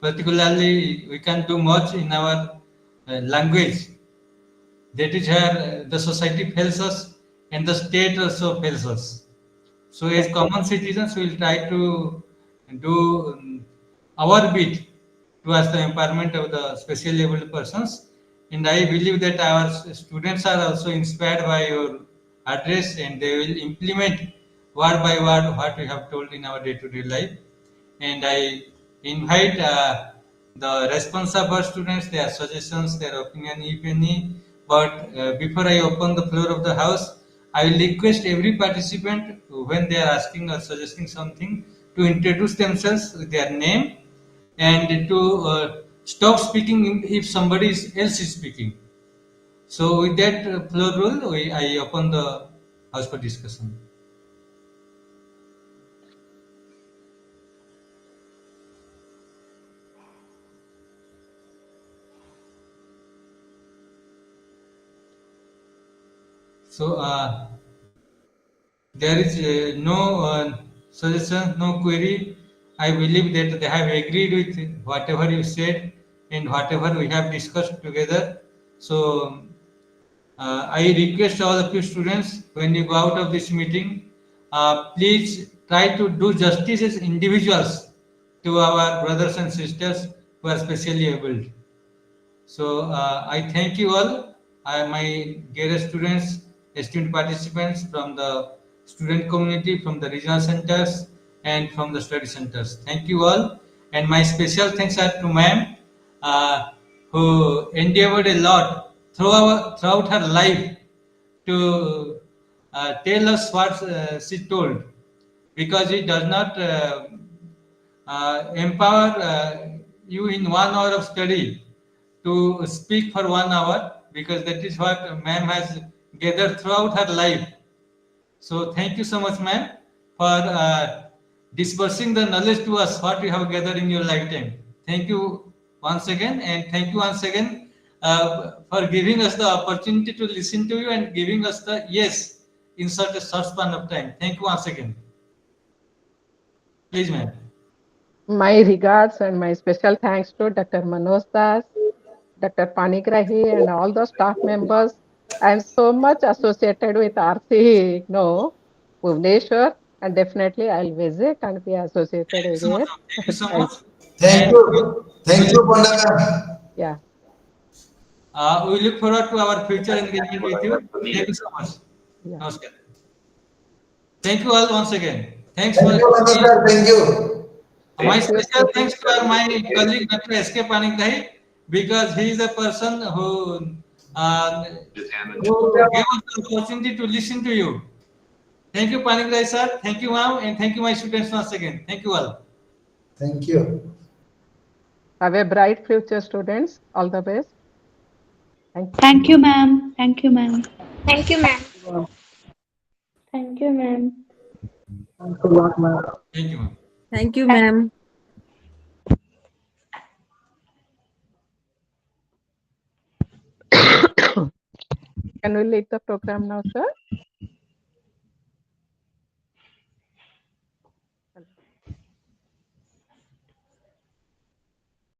Particularly, we can do much in our language. That is where the society fails us and the state also fails us. So, as common citizens, we will try to do our bit towards the empowerment of the specially able persons. And I believe that our students are also inspired by your address, and they will implement word by word what we have told in our day-to-day life. And I invite the response of our students, their suggestions, their opinion, if any. But before I open the floor of the house, I will request every participant, when they are asking or suggesting something, to introduce themselves with their name, and to stop speaking if somebody else is speaking. So, with that floor rule, I open the house for discussion. So, there is no suggestion, no query. I believe that they have agreed with whatever you said and whatever we have discussed together. So, I request all of you students, when you go out of this meeting, please try to do justice as individuals to our brothers and sisters who are specially able. So I thank you all, my dearest students, esteemed participants from the student community, from the regional centers, and from the study centers. Thank you all, and my special thanks are to ma'am, who endeavored a lot throughout her life to tell us what she told, because it does not empower you in 1 hour of study to speak for 1 hour, because that is what ma'am has gathered throughout her life. So thank you so much, ma'am, for dispersing the knowledge to us what we have gathered in your lifetime. Thank you once again, and thank you once again for giving us the opportunity to listen to you and giving us the yes in such a short span of time. Thank you once again. Please, ma'am. My regards and my special thanks to Dr. Manoj Das, Dr. Panigrahi, and all the staff members. I am so much associated with RC, Bhubaneswar, and definitely I'll visit and be associated Thank you so much, again. ma'am. Thank you so Thank much. Thank And you. Thank you, Panda ma'am. Yeah. we look forward to our future engagement with you. Thank you so much. Yeah. Namaskar. Thank you all once again. Thanks Thank for you, Panda being. sir. Thank you. My Thank you, special students. thanks to my colleague Dr. S.K. Panikdahi, because he is a person uh, who gave us the opportunity to listen to you. Thank you, Panikdahi sir. Thank you, ma'am, and thank you, my students, once again. Thank you all. Thank you. Have a bright future, students. All the best. Thank you. Thank you, ma'am. Thank you, ma'am. Thank you, ma'am. Thank you, ma'am. Thank you, ma'am. Thank you, ma'am. Can we leave the program now, sir?